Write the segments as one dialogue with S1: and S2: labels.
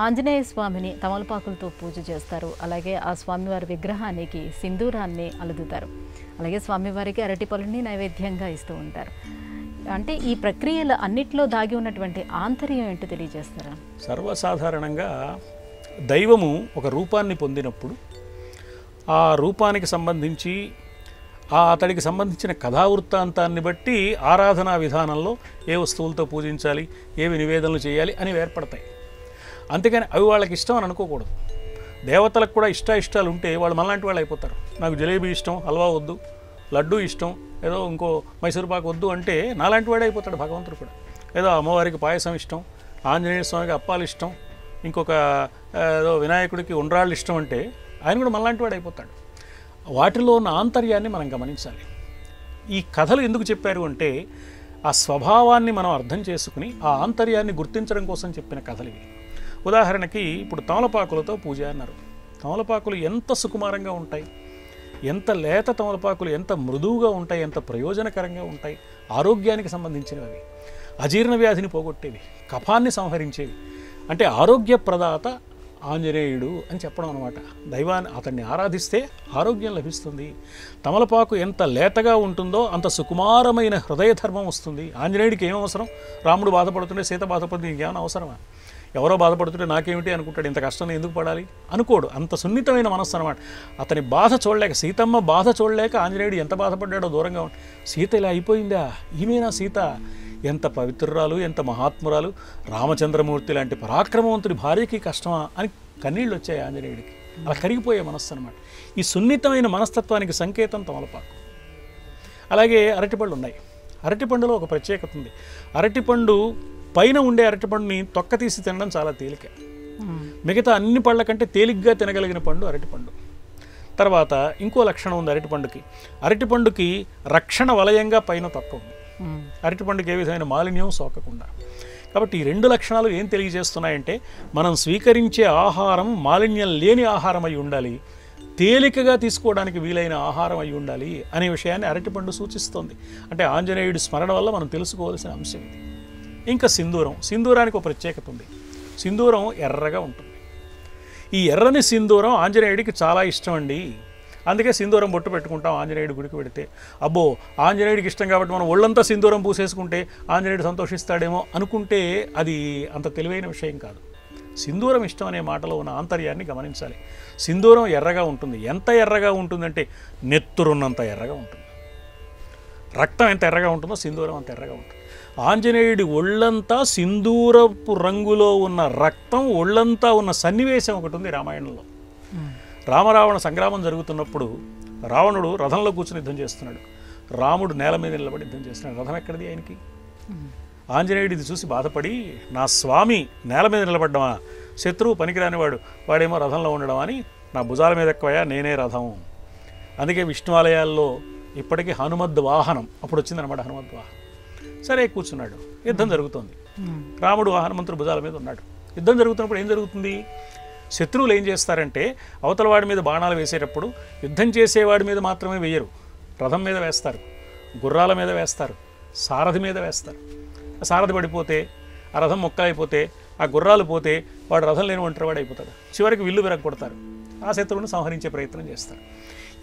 S1: ఆంజనేయ స్వామిని తమలపాకులతో పూజ చేస్తారు. అలాగే ఆ స్వామివారి విగ్రహానికి సింధూరాన్ని అలుదుతారు. అలాగే స్వామివారికి అరటి పళ్ళని నైవేద్యంగా ఇస్తూ ఉంటారు. అంటే ఈ ప్రక్రియల అన్నిట్లో దాగి ఉన్నటువంటి ఆంతర్యం ఏంటో తెలియజేస్తారా?
S2: సర్వసాధారణంగా దైవము ఒక రూపాన్ని పొందినప్పుడు ఆ రూపానికి సంబంధించి అతడికి సంబంధించిన కథావృత్తాంతాన్ని బట్టి ఆరాధనా విధానంలో ఏ వస్తువులతో పూజించాలి, ఏవి నివేదనలు చేయాలి అని ఏర్పడతాయి. అంతేకాని అవి వాళ్ళకి ఇష్టం అని అనుకోకూడదు. దేవతలకు కూడా ఇష్టాలు ఉంటే వాళ్ళు మనలాంటి వాళ్ళు అయిపోతారు. నాకు జలేబీ ఇష్టం, హల్వా వద్దు, లడ్డు ఇష్టం, ఏదో ఇంకో మైసూరుపాకు వద్దు అంటే నాలాంటి వాడే అయిపోతాడు భగవంతుడు కూడా. ఏదో అమ్మవారికి పాయసం ఇష్టం, ఆంజనేయ స్వామికి అప్పాలు ఇష్టం, ఇంకొక ఏదో వినాయకుడికి ఉండ్రాళ్ళు ఇష్టం అంటే ఆయన కూడా మనలాంటి వాడు అయిపోతాడు. వాటిలో ఉన్న ఆంతర్యాన్ని మనం గమనించాలి. ఈ కథలు ఎందుకు చెప్పారు అంటే ఆ స్వభావాన్ని మనం అర్థం చేసుకుని ఆ ఆంతర్యాన్ని గుర్తించడం కోసం చెప్పిన కథలు ఇవి. ఉదాహరణకి ఇప్పుడు తమలపాకులతో పూజ అన్నారు. తమలపాకులు ఎంత సుకుమారంగా ఉంటాయి, ఎంత లేత తమలపాకులు ఎంత మృదువుగా ఉంటాయి, ఎంత ప్రయోజనకరంగా ఉంటాయి. ఆరోగ్యానికి సంబంధించినవి, అజీర్ణ వ్యాధిని పోగొట్టేవి, కఫాన్ని సంహరించేవి. అంటే ఆరోగ్య ప్రదాత ఆంజనేయుడు అని చెప్పడం అనమాట. దైవాన్ని అతన్ని ఆరాధిస్తే ఆరోగ్యం లభిస్తుంది. తమలపాకు ఎంత లేతగా ఉంటుందో అంత సుకుమారమైన హృదయ ధర్మం వస్తుంది. ఆంజనేయుడికి ఏం అవసరం? రాముడు బాధపడుతుంటే సీత బాధపడుతుంది, ఇంకేమైనా అవసరమా? ఎవరో బాధపడుతుంటే నాకేమిటి అనుకుంటాడు, ఇంత కష్టం ఎందుకు పడాలి అనుకోడు. అంత సున్నితమైన మనస్సు అనమాట. అతని బాధ చూడలేక, సీతమ్మ బాధ చూడలేక ఆంజనేయుడు ఎంత బాధపడ్డాడో దూరంగా ఉండి, సీత ఇలా అయిపోయిందా, ఈమెనా సీత, ఎంత పవిత్రురాలు, ఎంత మహాత్మురాలు, రామచంద్రమూర్తి లాంటి పరాక్రమవంతుడి భార్యకి కష్టమా అని కన్నీళ్ళు వచ్చాయి ఆంజనేయుడికి. అలా కరిగిపోయే మనస్సు అనమాట. ఈ సున్నితమైన మనస్తత్వానికి సంకేతం తమలపాకు. అలాగే అరటిపళ్ళు ఉన్నాయి. అరటిపండులో ఒక ప్రత్యేకత ఉంది. అరటిపండు పైన ఉండే అరటిపండుని తొక్క తీసి తినడం చాలా తేలిక. మిగతా అన్ని పళ్ళ కంటే తేలిగ్గా తినగలిగిన పండు అరటిపండు. తర్వాత ఇంకో లక్షణం ఉంది అరటిపండుకి. అరటిపండుకి రక్షణ వలయంగా పైన తొక్క ఉంది. అరటిపండుకి ఏ విధమైన మాలిన్యం సోకకుండా. కాబట్టి ఈ రెండు లక్షణాలు ఏం తెలియజేస్తున్నాయంటే మనం స్వీకరించే ఆహారం మాలిన్యం లేని ఆహారం అయి ఉండాలి, తేలికగా తీసుకోవడానికి వీలైన ఆహారం అయి ఉండాలి అనే విషయాన్ని అరటిపండు సూచిస్తోంది. అంటే ఆంజనేయుడి స్మరణ వల్ల మనం తెలుసుకోవాల్సిన అంశం ఇది. ఇంకా సింధూరం. సింధూరానికి ఒక ప్రత్యేకత ఉంది. సింధూరం ఎర్రగా ఉంటుంది. ఈ ఎర్రని సింధూరం ఆంజనేయుడికి చాలా ఇష్టం అండి. అందుకే సింధూరం బొట్టు పెట్టుకుంటాం ఆంజనేయుడి గుడికి పెడితే. అబ్బో ఆంజనేయుడికి ఇష్టం కాబట్టి మనం ఒళ్ళంతా సింధూరం పూసేసుకుంటే ఆంజనేయుడు సంతోషిస్తాడేమో అనుకుంటే అది అంత తెలివైన విషయం కాదు. సింధూరం ఇష్టం అనే మాటలో ఉన్న ఆంతర్యాన్ని గమనించాలి. సింధూరం ఎర్రగా ఉంటుంది. ఎంత ఎర్రగా ఉంటుందంటే నెత్తురున్నంత ఎర్రగా ఉంటుంది. రక్తం ఎంత ఎర్రగా ఉంటుందో సింధూరం అంత ఎర్రగా ఉంటుంది. ఆంజనేయుడి ఒళ్ళంతా సింధూరపు రంగులో ఉన్న రక్తం, ఒళ్ళంతా ఉన్న సన్నివేశం ఒకటి ఉంది రామాయణంలో. రామరావణ సంగ్రామం జరుగుతున్నప్పుడు రావణుడు రథంలో కూర్చుని యుద్ధం చేస్తున్నాడు, రాముడు నేల మీద నిలబడి యుద్ధం చేస్తున్నాడు. రథం ఎక్కడిది ఆయనకి? ఆంజనేయుడు ఇది చూసి బాధపడి, నా స్వామి నేల మీద నిలబడ్డమా, శత్రువు పనికిరానివాడు, వాడేమో రథంలో ఉండడం అని నా భుజాల మీద ఎక్కువయా, నేనే రథం. అందుకే విష్ణు ఆలయాల్లో ఇప్పటికీ హనుమద్ వాహనం అప్పుడు వచ్చిందనమాట. హనుమద్ వాహనం సరే కూర్చున్నాడు, యుద్ధం జరుగుతోంది. రాముడు హనుమంతుడు భుజాల మీద ఉన్నాడు. యుద్ధం జరుగుతున్నప్పుడు ఏం జరుగుతుంది? శత్రువులు ఏం చేస్తారంటే అవతల వాడి మీద బాణాలు వేసేటప్పుడు యుద్ధం చేసేవాడి మీద మాత్రమే వేయరు, రథం మీద వేస్తారు, గుర్రాల మీద వేస్తారు, సారథి మీద వేస్తారు. ఆ సారథి పడిపోతే, ఆ రథం మొక్కలైపోతే, ఆ గుర్రాలు పోతే వాడు రథం లేని ఒంటరివాడు అయిపోతాడు. చివరికి విల్లు విరగొడతారు, ఆ శత్రువుని సంహరించే ప్రయత్నం చేస్తారు.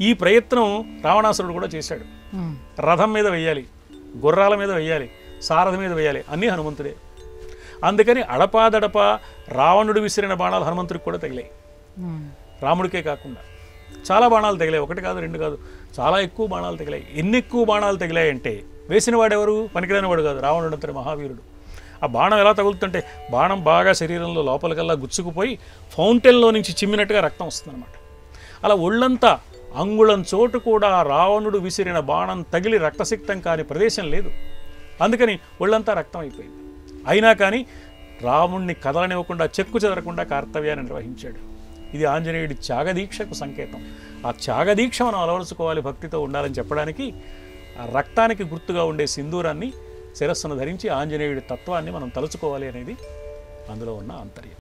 S2: ఈ ప్రయత్నం రావణాసురుడు కూడా చేశాడు. రథం మీద వెయ్యాలి, గుర్రాల మీద వెయ్యాలి, సారథి మీద వేయాలి, అన్నీ హనుమంతుడే. అందుకని అడపాదడపా రావణుడు విసిరిన బాణాలు హనుమంతుడికి కూడా తగిలాయి. రాముడికే కాకుండా చాలా బాణాలు తగిలాయి. ఒకటి కాదు, రెండు కాదు, చాలా ఎక్కువ బాణాలు తగిలాయి. ఎన్ని ఎక్కువ బాణాలు తగిలాయంటే వేసిన వాడెవరు? పనికిరాని వాడు కాదు, రావణుడు అంతటి మహావీరుడు. ఆ బాణం ఎలా తగులుతుంటే బాణం బాగా శరీరంలో లోపలికల్లా గుచ్చుకుపోయి ఫౌంటైన్లో నుంచి చిమ్మినట్టుగా రక్తం వస్తుందన్నమాట. అలా ఒళ్ళంతా అంగుళం చోటు కూడా రావణుడు విసిరిన బాణం తగిలి రక్తసిక్తం కాని ప్రదేశం లేదు. అందుకని ఒళ్ళంతా రక్తం అయిపోయింది. అయినా కానీ రాముణ్ణి కదలనివ్వకుండా, చెక్కు చెదరకుండా కర్తవ్యాన్ని నిర్వహించాడు. ఇది ఆంజనేయుడి త్యాగదీక్షకు సంకేతం. ఆ త్యాగదీక్ష మనం అలవరుచుకోవాలి, భక్తితో ఉండాలని చెప్పడానికి ఆ రక్తానికి గుర్తుగా ఉండే సింధూరాన్ని శిరస్సును ధరించి ఆంజనేయుడి తత్వాన్ని మనం తలుచుకోవాలి అనేది అందులో ఉన్న ఆంతర్యం.